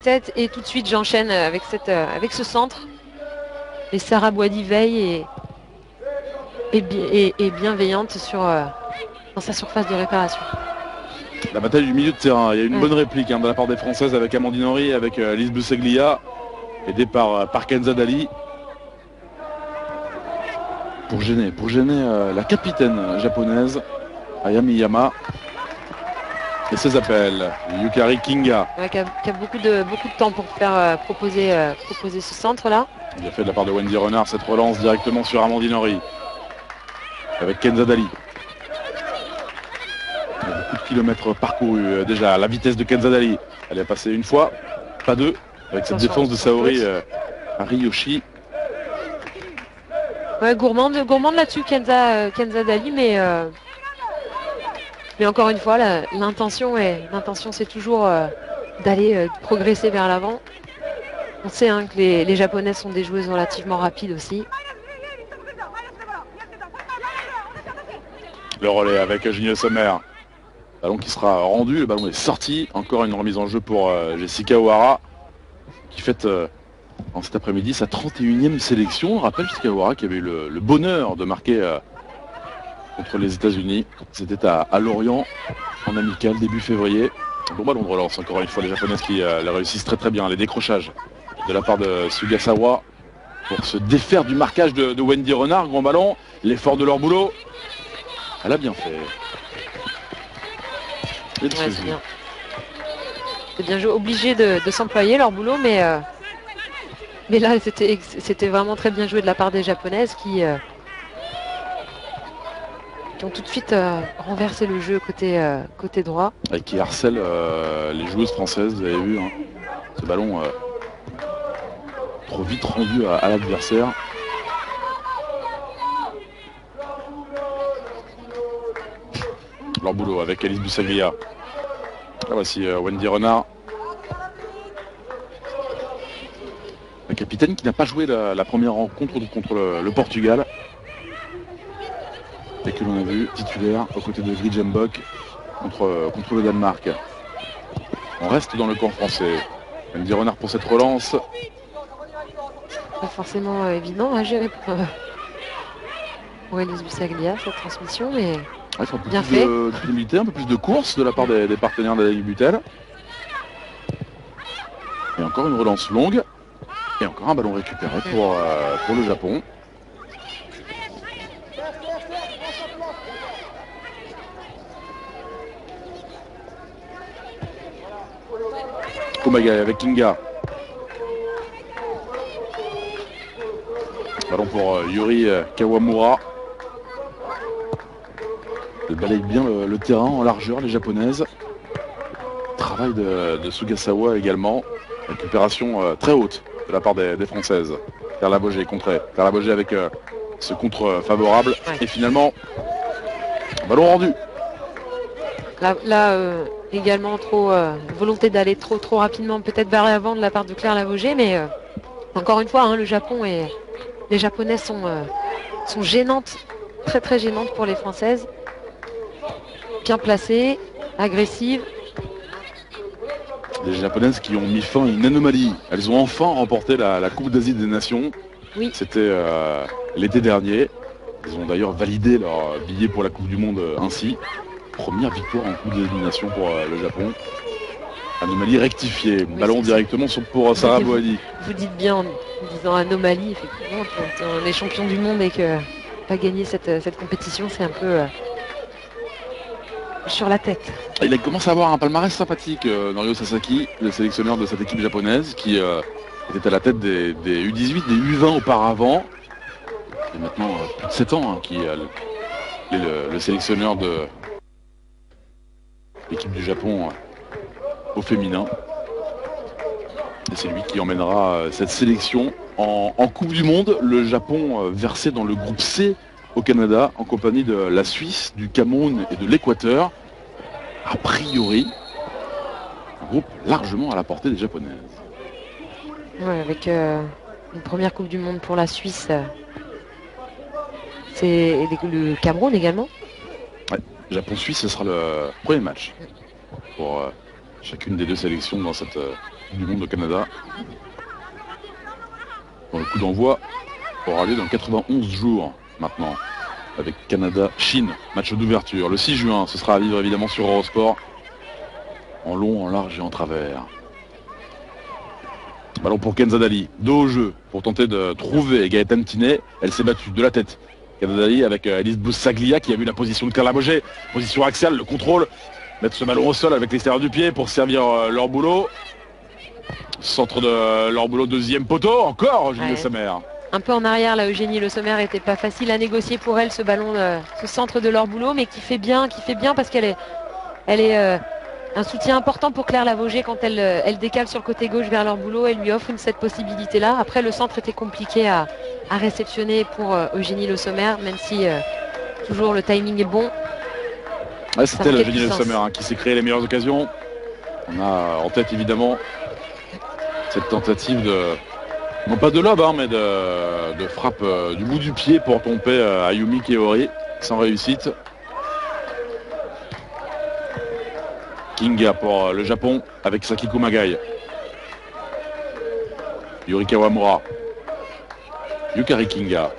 tête et tout de suite j'enchaîne avec ce centre. Et Sarah Boidi veille et bienveillante dans sa surface de réparation. La bataille du milieu de terrain. Il y a une bonne réplique de la part des Françaises avec Amandine Henry, avec Lise Buseglia, aidée par Kenza Dali. Pour gêner la capitaine japonaise, Ayami Yama. Et ses appels, Yukari Kinga. Qui a beaucoup de temps pour faire proposer ce centre-là. Il a fait de la part de Wendy Renard cette relance directement sur Amandine Henry. Avec Kenza Dali. Il y a beaucoup de kilomètres parcourus déjà. La vitesse de Kenza Dali. Elle est passée une fois, pas deux. Avec cette défense de Saori Ariyoshi. Ouais, gourmande là-dessus Kenza Dali, mais encore une fois, l'intention c'est toujours d'aller progresser vers l'avant. On sait que les Japonaises sont des joueuses relativement rapides aussi. Le relais avec Ginny Sommer. Ballon qui sera rendu, le ballon est sorti. Encore une remise en jeu pour Jessica O'Hara qui fête en cet après-midi sa 31e sélection. On rappelle Jessica O'Hara qui avait eu le bonheur de marquer contre les États-Unis. C'était à Lorient en amical début février. Bon ballon de relance encore une fois, les Japonaises qui la réussissent très bien. Les décrochages de la part de Sugasawa pour se défaire du marquage de Wendy Renard. Grand ballon, l'effort de leur boulot. Elle a bien fait. Ouais, c'est bien. C'est bien joué, obligé de s'employer leur boulot, mais là c'était vraiment très bien joué de la part des Japonaises qui ont tout de suite renversé le jeu côté droit. Et qui harcèlent les joueuses françaises, vous avez vu, ce ballon trop vite rendu à l'adversaire. Leur boulot avec Alice Busaglia. Là voici Wendy Renard. La capitaine qui n'a pas joué la première rencontre contre le Portugal. Et que l'on a vu titulaire aux côtés de Gridjembok contre le Danemark. On reste dans le camp français. Wendy Renard pour cette relance. Pas forcément évident à gérer pour Alice Busaglia cette transmission, mais bien fait. Un peu plus de course de la part des partenaires d'Adèle Butel. Et encore une relance longue. Et encore un ballon récupéré pour le Japon. Komagai avec Kinga. Ballon pour Yuri Kawamura. Elle balaye bien le terrain en largeur, les Japonaises. Travail de Sugasawa également. Récupération très haute de la part des Françaises. Carla Boger contrée. Carla Boger avec ce contre favorable. Ouais. Et finalement, ballon rendu. Là également volonté d'aller trop rapidement peut-être vers l'avant de la part de Claire Lavoger, mais encore une fois, le Japon et les Japonaises sont gênantes, très gênantes pour les Françaises. Bien placées, agressives. Les Japonaises qui ont mis fin à une anomalie. Elles ont enfin remporté la Coupe d'Asie des Nations. Oui. C'était l'été dernier. Ils ont d'ailleurs validé leur billet pour la Coupe du Monde ainsi. Première victoire en Coupe des Nations pour le Japon. Anomalie rectifiée. Oui, ballon directement pour Sarah Boadi. Vous dites bien en disant anomalie, effectivement, quand on est champion du monde et que pas gagner cette compétition, c'est un peu sur la tête. Il commence à avoir un palmarès sympathique, Norio Sasaki, le sélectionneur de cette équipe japonaise, qui était à la tête des U18, des U20 auparavant. Et maintenant plus de 7 ans, qui est le sélectionneur de l'équipe du Japon au féminin. Et c'est lui qui emmènera cette sélection en Coupe du Monde. Le Japon versé dans le groupe C au Canada, en compagnie de la Suisse, du Cameroun et de l'Équateur. A priori, un groupe largement à la portée des Japonaises. Ouais, avec une première Coupe du Monde pour la Suisse. C'est le Cameroun également. Ouais, Japon-Suisse, ce sera le premier match pour chacune des deux sélections dans cette du monde au Canada. Bon, le coup d'envoi aura lieu dans 91 jours maintenant, avec Canada-Chine, match d'ouverture. Le 6 juin, ce sera à vivre évidemment sur Eurosport, en long, en large et en travers. Ballon pour Kenza Dali, dos au jeu, pour tenter de trouver Gaëtan Tinet. Elle s'est battue de la tête. Kenza Dali avec Elise Boussaglia qui a vu la position de Claire Labogé, position axiale, le contrôle. Mettre ce ballon au sol avec l'extérieur du pied pour servir leur boulot. Centre de leur boulot, deuxième poteau, encore Eugénie Le Sommer. Un peu en arrière là, Eugénie Le Sommer était pas facile à négocier pour elle ce ballon, ce centre de leur boulot, mais qui fait bien parce qu'elle est un soutien important pour Claire Lavogé quand elle décale sur le côté gauche vers leur boulot. Elle lui offre cette possibilité là. Après le centre était compliqué à réceptionner pour Eugénie Le Sommer, même si toujours le timing est bon. Ouais, c'était Eugénie Le Sommer qui s'est créé les meilleures occasions. On a en tête évidemment cette tentative de, non pas de lob, mais de frappe du bout du pied pour tomber Ayumi Keori, sans réussite. Kinga pour le Japon avec Saki Kumagai. Yuri Kawamura. Yukari Kinga.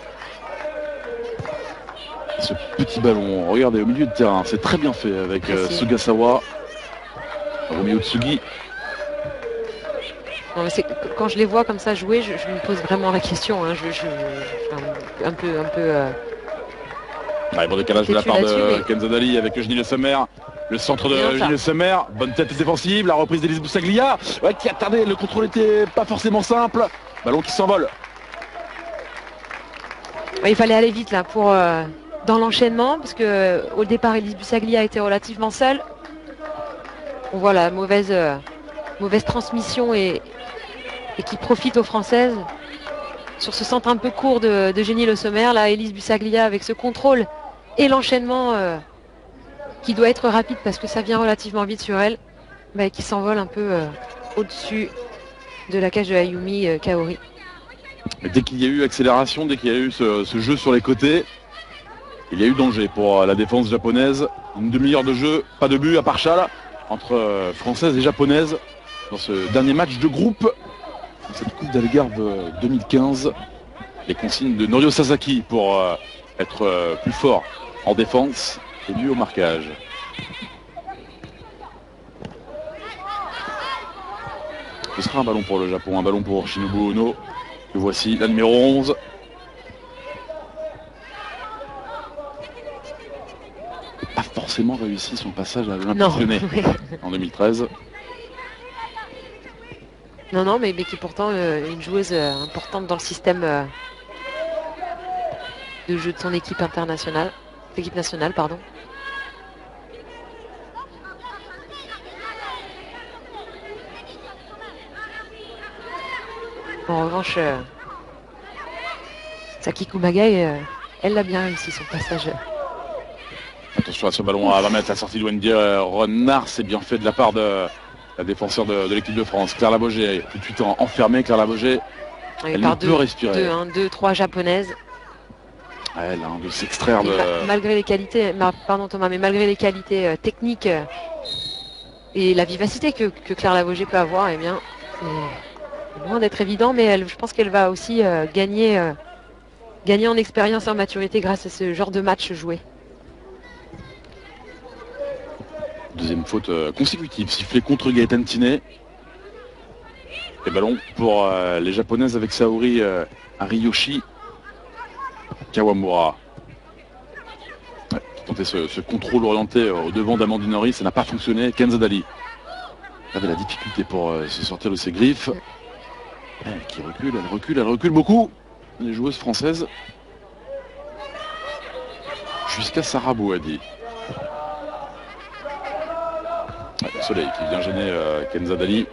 Ce petit ballon, regardez, au milieu de terrain, c'est très bien fait avec Sugasawa, Romeo Tsugi. Non, quand je les vois comme ça jouer, je me pose vraiment la question. Hein. Un peu. Bon décalage de la part de Kenza Dali avec Eugénie Le Sommer. Le centre de Eugénie Le Sommer. Bonne tête défensive. La reprise d'Elise Boussaglia. Ouais, qui a tardé. Le contrôle n'était pas forcément simple. Ballon qui s'envole. Ouais, il fallait aller vite là pour dans l'enchaînement parce que au départ Elise Boussaglia était relativement seule. On voit la mauvaise transmission et qui profite aux Françaises sur ce centre un peu court d'Eugénie Le Sommer. Là, Elise Boussaglia avec ce contrôle et l'enchaînement qui doit être rapide parce que ça vient relativement vite sur elle, qui s'envole un peu au-dessus de la cage de Ayumi Kaori. Mais dès qu'il y a eu accélération, dès qu'il y a eu ce jeu sur les côtés, il y a eu danger pour la défense japonaise. Une demi-heure de jeu, pas de but à part Chal, entre françaises et japonaises dans ce dernier match de groupe. Cette Coupe d'Algarve 2015. Les consignes de Norio Sasaki pour être plus fort en défense et mieux au marquage. Ce sera un ballon pour le Japon, un ballon pour Shinobu Ono. Le voici, la numéro 11. Pas forcément réussi son passage à l'Olympique Lyonnais en 2013. Non, mais qui est pourtant une joueuse importante dans le système de jeu de son équipe internationale, l'équipe nationale, pardon. En revanche, Saki Kumagai, elle l'a bien réussi son passage. Attention à ce ballon à 20 mètres, la sortie de Wendy Renard, c'est bien fait de la part de la défenseur de l'équipe de France. Claire Labogé, tout de suite enfermée. Claire Labogé, elle ne peut respirer. 2-3 japonaises. Elle de s'extraire de... Malgré les qualités, pardon Thomas, mais malgré les qualités techniques et la vivacité que Claire Labogé peut avoir, eh bien, c'est loin d'être évident, mais je pense qu'elle va aussi gagner en expérience et en maturité grâce à ce genre de match joué. Deuxième faute consécutive, sifflée contre Gaëtan Tinet. Et ballon pour les japonaises avec Saori Ariyoshi Kawamura. Ouais, qui tentait ce contrôle orienté au devant d'Amandine Henry, ça n'a pas fonctionné. Kenza Dali avait la difficulté pour se sortir de ses griffes. Elle qui recule, elle recule beaucoup. Les joueuses françaises. Jusqu'à Sarah Bouhadi. Ouais, le soleil qui vient gêner Kenza Dali.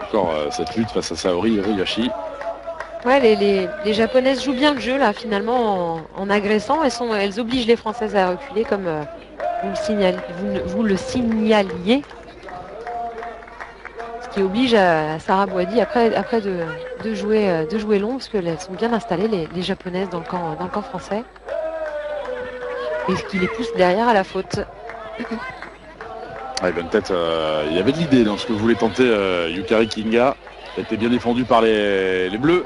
Encore cette lutte face à Saori Ariyoshi. Ouais, les japonaises jouent bien le jeu là finalement en agressant. Elles obligent les françaises à reculer comme vous le signaliez. Ce qui oblige à Sarah Bouhadi après de jouer long parce qu'elles sont bien installées les japonaises dans le camp français. Et ce qui les pousse derrière à la faute. Ouais, bonne tête, il y avait de l'idée dans ce que voulait tenter Yukari Kinga. Ça a été bien défendu par les Bleus.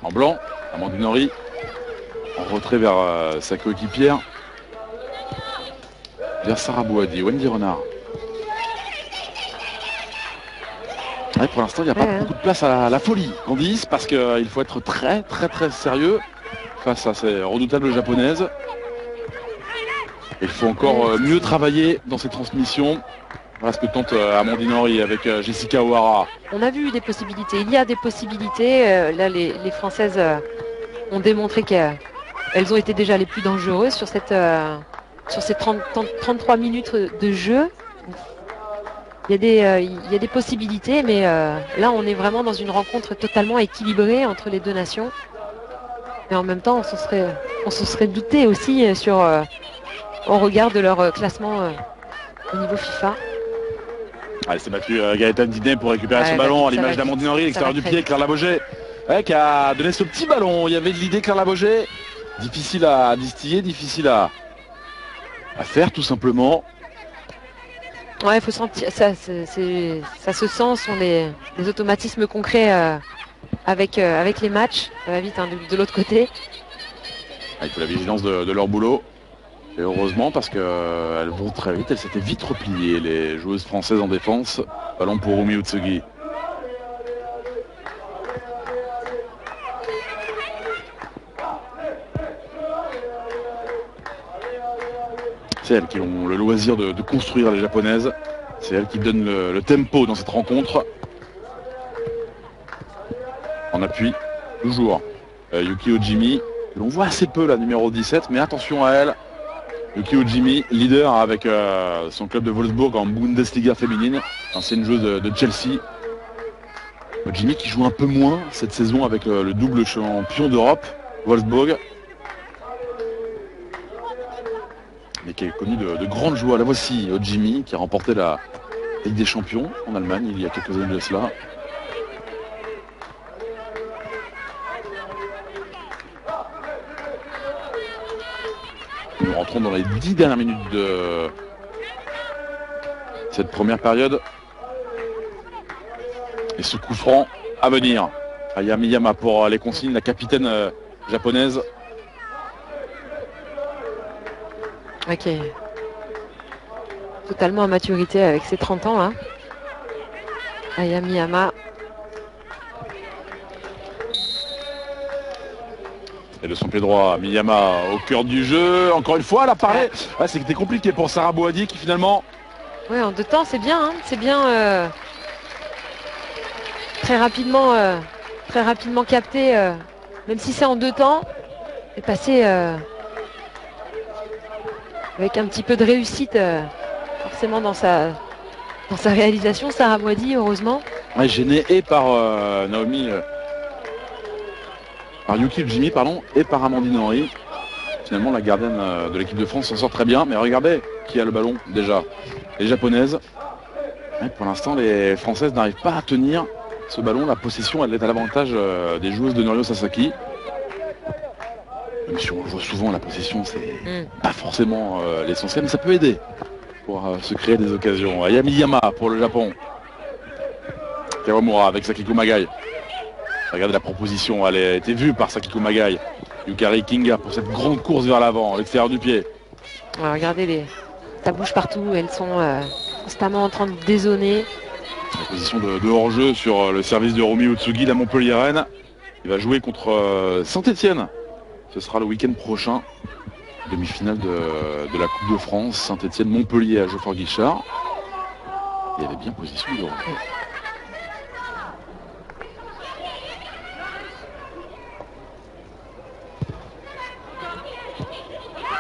En blanc, Amandine Henry. En retrait vers sa coéquipière. Vers Sarah Bouhaddi, Wendy Renard. Ouais, pour l'instant, il n'y a pas beaucoup de place à la folie, Candice, parce qu'il faut être très sérieux face à ces redoutables japonaises. Il faut encore mieux travailler dans ces transmissions. Voilà ce que tente Amandine Henry avec Jessica O'Hara. On a vu des possibilités, il y a des possibilités. Là, les Françaises ont démontré qu'elles ont été déjà les plus dangereuses sur ces 33 minutes de jeu. Il y a des possibilités, mais là, on est vraiment dans une rencontre totalement équilibrée entre les deux nations. Et en même temps, on se serait douté aussi au regard de leur classement au niveau FIFA. Allez, c'est battu Gaëtan Dinet pour récupérer ce ballon à l'image d'Amandine Henry, l'extérieur du pied, Claire Labauget qui a donné ce petit ballon. Il y avait de l'idée, Claire Labauget. Difficile à distiller, difficile à faire tout simplement. Ouais, il faut sentir, ça se sent, ce sont des automatismes concrets avec les matchs. Ça va vite hein, de l'autre côté. Il faut la vigilance de leur boulot. Et heureusement parce qu'elles vont très vite, elles s'étaient vite repliées, les joueuses françaises en défense. Ballon pour Rumi Utsugi. C'est elles qui ont le loisir de construire les japonaises. C'est elles qui donnent le tempo dans cette rencontre. En appui, toujours Yuki Ojimi, que l'on voit assez peu la numéro 17, mais attention à elle. Yuki Ojimi, leader avec son club de Wolfsburg en Bundesliga féminine, ancienne joueuse de Chelsea. Ojimi qui joue un peu moins cette saison avec le double champion d'Europe, Wolfsburg. Mais qui est connu de grandes joies. La voici Ojimi qui a remporté la Ligue des Champions en Allemagne il y a quelques années de cela. Nous rentrons dans les 10 dernières minutes de cette première période. Et ce coup franc à venir. Aya Miyama pour les consignes, la capitaine japonaise. Ok. Totalement à maturité avec ses 30 ans. Hein. Aya Miyama. Et de son pied droit, Miyama au cœur du jeu. Encore une fois, elle a parlé. Ouais, c'était compliqué pour Sarah Bouhaddi qui finalement... Oui, en 2 temps, c'est bien. Hein. C'est bien très rapidement capté. Même si c'est en 2 temps, est passé avec un petit peu de réussite forcément dans sa réalisation. Sarah Bouhaddi, heureusement. Ouais, gênée et par Naomi... par Yuki Ojimi, pardon, et par Amandine Henry. Finalement, la gardienne de l'équipe de France s'en sort très bien. Mais regardez qui a le ballon déjà. Les japonaises. Ouais, pour l'instant, les françaises n'arrivent pas à tenir ce ballon. La possession, elle est à l'avantage des joueuses de Norio Sasaki. Même si on le voit souvent, la possession, c'est pas forcément l'essentiel, mais ça peut aider pour se créer des occasions. Aya Miyama pour le Japon. Kawamura avec Sakiko Magai. Regardez la proposition, elle a été vue par Sakiko Magai. Yukari Kinga pour cette grande course vers l'avant, à l'extérieur du pied. Ouais, regardez, ça bouge partout, elles sont constamment en train de dézonner. La position de hors-jeu sur le service de Rumi Utsugi, la Montpelliéraine. Il va jouer contre Saint-Etienne. Ce sera le week-end prochain. Demi-finale de la Coupe de France. Saint-Etienne-Montpellier à Geoffroy Guichard. Il y avait bien position de hors-jeu.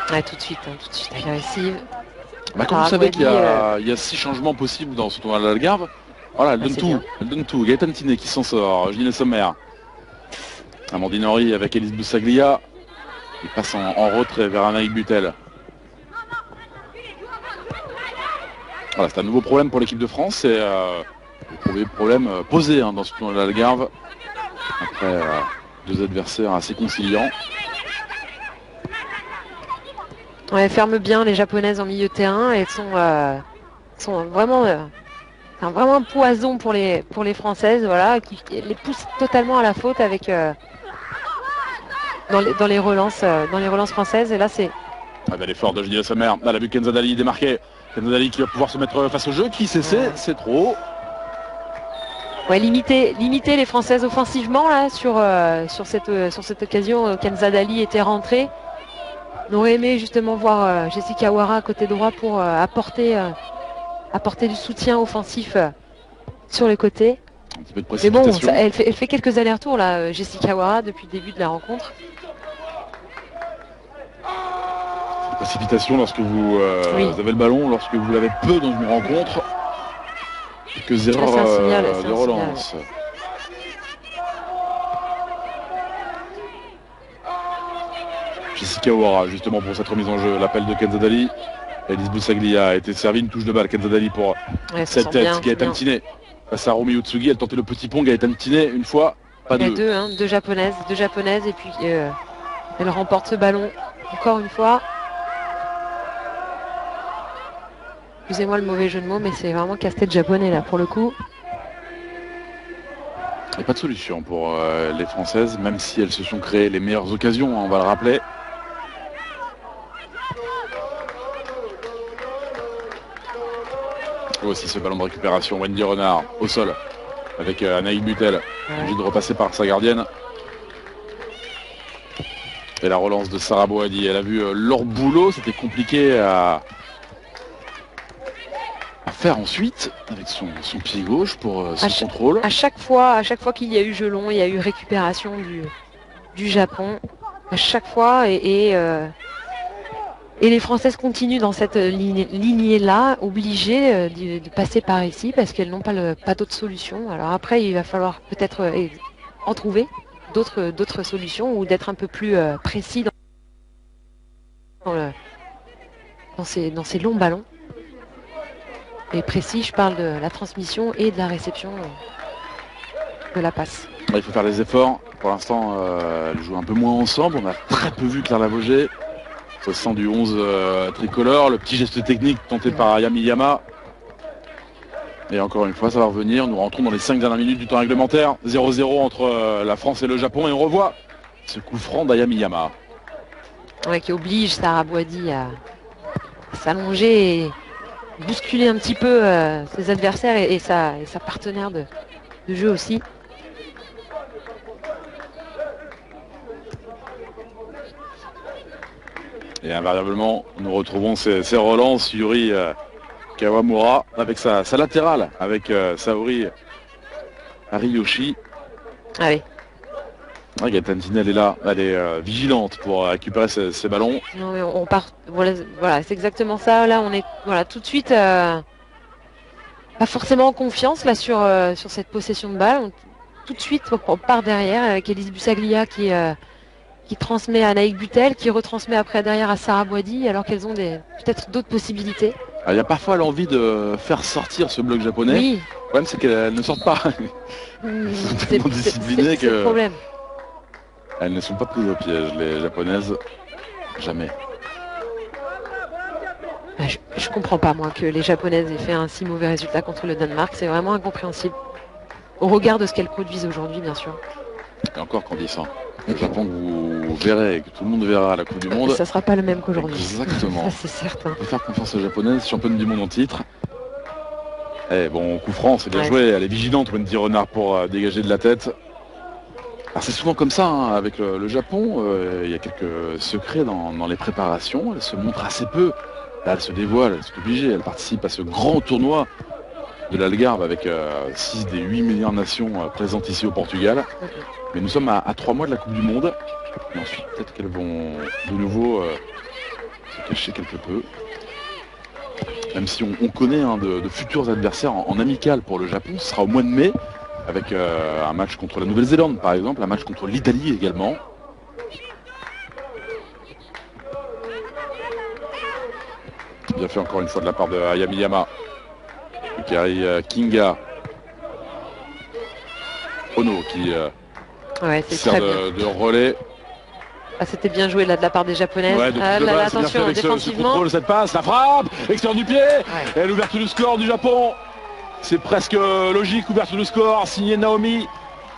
Ouais, tout de suite agressive. Bah, quand vous savez qu'il y a 6 changements possibles dans ce tournoi de l'Algarve, voilà, elle donne tout. Bien. Elle donne tout. Gaëtan Tinet qui s'en sort, Gilles Sommer. Amandine Henry avec Elise Boussaglia. Il passe en retrait vers Anaïk Butel. Voilà, c'est un nouveau problème pour l'équipe de France. C'est le premier problème posé dans ce tournoi de l'Algarve. Après 2 adversaires assez conciliants. Ouais, elles ferment bien les japonaises en milieu de terrain. Elles sont sont vraiment, vraiment un poison pour les Françaises, voilà, qui les pousse totalement à la faute avec dans les relances françaises. Et là, c'est l'effort de J.D. Sommer. Elle a vu Kenza Dali démarquer. Kenza Dali qui va pouvoir se mettre face au jeu. Qui c'est trop. Ouais, limiter les Françaises offensivement là sur cette occasion. Kenza Dali était rentrée. On aurait aimé justement voir Jessica Ouara à côté droit pour apporter du soutien offensif sur le côté. Un petit peu de Mais bon, précipitation. elle fait quelques allers-retours là, Jessica Ouara, depuis le début de la rencontre. Précipitation lorsque vous avez le ballon, lorsque vous l'avez peu dans une rencontre. Quelques erreurs de relance. Jessica Ouara justement pour cette remise en jeu. L'appel de Kenza Dali. Elise Boussaglia a été servie, une touche de balle. Kenza Dali pour cette tête. Gaëtan Tiné face à Romi Utsugi. Elle tentait le petit pont. Gaëtan Tiné une fois, pas deux. Il y a deux japonaises et puis elle remporte ce ballon encore une fois. Excusez-moi le mauvais jeu de mots, mais c'est vraiment casse-tête japonais là pour le coup. Il n'y a pas de solution pour les Françaises, même si elles se sont créées les meilleures occasions, on va le rappeler. Aussi ce ballon de récupération, Wendy Renard au sol avec Anaïs Butel, obligée de repasser par sa gardienne. Et la relance de Sarah Boadi, elle a vu leur boulot, c'était compliqué à faire ensuite avec son pied gauche pour son contrôle. À chaque fois qu'il y a eu jeu long, il y a eu récupération du Japon. À chaque fois et les Françaises continuent dans cette lignée-là, obligées de passer par ici parce qu'elles n'ont pas d'autre solution. Alors après, il va falloir peut-être en trouver d'autres solutions ou d'être un peu plus précis dans ces longs ballons. Et précis, je parle de la transmission et de la réception de la passe. Il faut faire les efforts. Pour l'instant, elles jouent un peu moins ensemble. On a très peu vu Claire Lavogé. Au sein du 11 tricolore, le petit geste technique tenté par Ayami Yama. Et encore une fois, ça va revenir. Nous rentrons dans les 5 dernières minutes du temps réglementaire. 0-0 entre la France et le Japon. Et on revoit ce coup franc d'Ayami Yama. Ouais, qui oblige Sarah Boadi à s'allonger et bousculer un petit peu ses adversaires et sa partenaire de jeu aussi. Et invariablement, nous retrouvons ces relances. Yuri Kawamura avec sa latérale, avec Saori Ariyoshi. Allez. Gaëtan Tiné, elle est là, elle est vigilante pour récupérer ces ballons. Non, mais on part. Voilà, c'est exactement ça. Là, on est tout de suite pas forcément en confiance là sur cette possession de balle. Tout de suite, on part derrière avec Elise Bussaglia qui transmet à Anaïs Butel, qui retransmet après derrière à Sarah Boadi, alors qu'elles ont peut-être d'autres possibilités. Il y a parfois l'envie de faire sortir ce bloc japonais. Oui. Le problème, c'est qu'elles ne sortent pas. Elles sont tellement disciplinées que le problème. Elles ne sont pas prises au piège, les japonaises. Jamais. Je comprends pas, moi, que les japonaises aient fait un si mauvais résultat contre le Danemark. C'est vraiment incompréhensible. Au regard de ce qu'elles produisent aujourd'hui, bien sûr. Et encore grandissant. Le Japon que vous verrez, que tout le monde verra à la Coupe du Monde. Ça sera pas le même qu'aujourd'hui. Exactement. Ça, c'est certain. On peut faire confiance aux japonaises, championne du monde en titre. Eh bon, coup franc, c'est bien joué. Elle est vigilante, Wendy Renard, pour dégager de la tête. Alors c'est souvent comme ça, hein, avec le Japon. Il y a quelques secrets dans les préparations. Elle se montre assez peu. Là, elle se dévoile, c'est obligé. Elle participe à ce grand tournoi de l'Algarve avec 6 des 8 meilleures nations présentes ici au Portugal. Mais nous sommes à 3 mois de la Coupe du Monde. Et ensuite, peut-être qu'elles vont de nouveau se cacher quelque peu. Même si on connaît de futurs adversaires en amical pour le Japon, ce sera au mois de mai, avec un match contre la Nouvelle-Zélande par exemple, un match contre l'Italie également. Bien fait encore une fois de la part de Ayami Yama. Yukari Kinga. Ono qui sert de relais. Ah, c'était bien joué là de la part des Japonaises. Ouais, Ah, de là, base, c'est bien fait attention, avec ce défensivement. contrôle, cette passe, la frappe, extérieur du pied, Ouais. et l'ouverture du score du Japon. C'est presque logique, ouverture du score, signée Naomi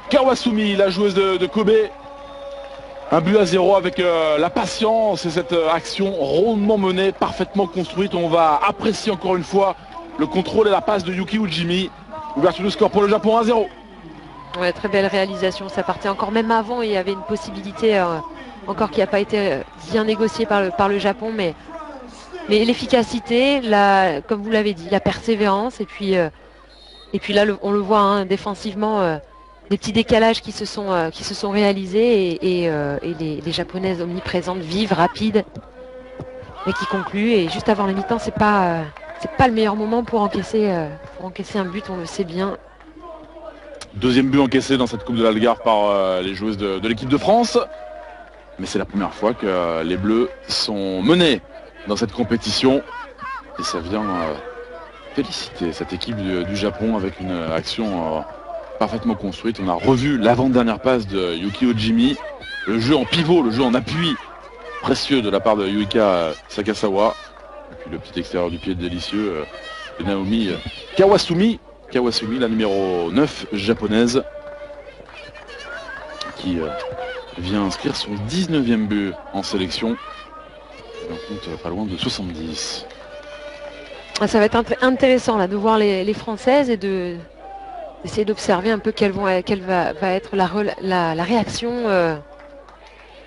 Kawasumi, la joueuse de Kobe. 1-0 avec la patience et cette action rondement menée, parfaitement construite. On va apprécier encore une fois le contrôle et la passe de Yuki Ujimi. Ouverture du score pour le Japon, 1-0. Ouais, très belle réalisation. Ça partait encore même avant. Il y avait une possibilité encore qui n'a pas été bien négociée par le Japon. Mais l'efficacité, comme vous l'avez dit, la persévérance. Et puis là, on le voit hein, défensivement, des petits décalages qui se sont réalisés. Et les Japonaises omniprésentes, vives, rapides, et qui concluent. Et juste avant la mi-temps, c'est pas le meilleur moment pour encaisser un but, on le sait bien. Deuxième but encaissé dans cette Coupe de l'Algarve par les joueuses de l'équipe de France. Mais c'est la première fois que les Bleus sont menés dans cette compétition. Et ça vient féliciter cette équipe du Japon avec une action parfaitement construite. On a revu l'avant-dernière passe de Yuki Ojimi. Le jeu en pivot, le jeu en appui précieux de la part de Yuika Sakasawa. Et puis le petit extérieur du pied délicieux de Naomi Kawasumi. Kawasumi, la numéro 9 japonaise, qui vient inscrire son 19e but en sélection. Et on compte pas loin de 70. Ça va être intéressant là, de voir les Françaises et d'essayer d'observer un peu quelle va être la réaction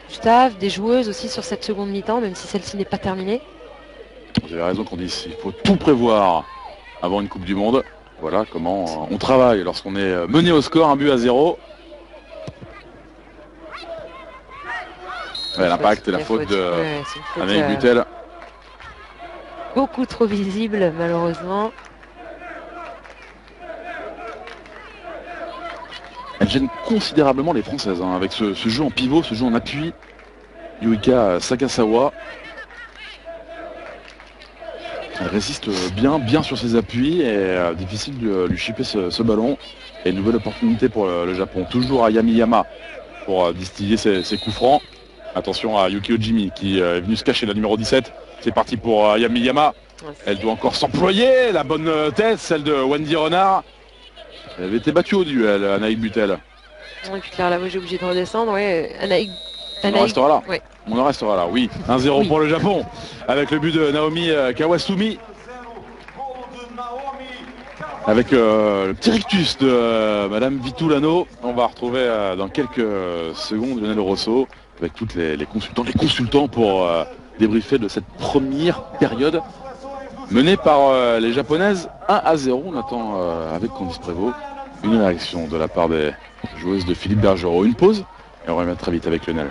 du staff, des joueuses aussi sur cette seconde mi-temps, même si celle-ci n'est pas terminée. Vous avez raison qu'on dit il faut tout prévoir avant une Coupe du Monde. Voilà comment on travaille lorsqu'on est mené au score, 1-0. Ouais, l'impact et la faute de Anaïs Butel. Beaucoup trop visible malheureusement. Elle gêne considérablement les Françaises hein, avec ce jeu en pivot, ce jeu en appui. Yuika Sakasawa. Elle résiste bien sur ses appuis et difficile de lui chipper ce ballon. Et une nouvelle opportunité pour le Japon. Toujours à Yamiyama pour distiller ses coups francs. Attention à Yuki Ojimi qui est venu se cacher, la numéro 17. C'est parti pour Yamiyama. Elle doit encore s'employer. La bonne tête, celle de Wendy Renard. Elle avait été battue au duel, Anaïs Butel. Et puis Claire Lavogé est obligée de redescendre. Ouais, On en restera là. Ouais. On en restera là, oui. 1-0 Oui. pour le Japon. Avec le but de Naomi Kawasumi. Avec le petit rictus de Madame Vitulano. On va retrouver dans quelques secondes Lionel Rosso avec toutes les consultants pour débriefer de cette première période menée par les Japonaises 1-0. On attend avec Candice Prévost une réaction de la part des joueuses de Philippe Bergerot. Une pause et on revient très vite avec Lionel.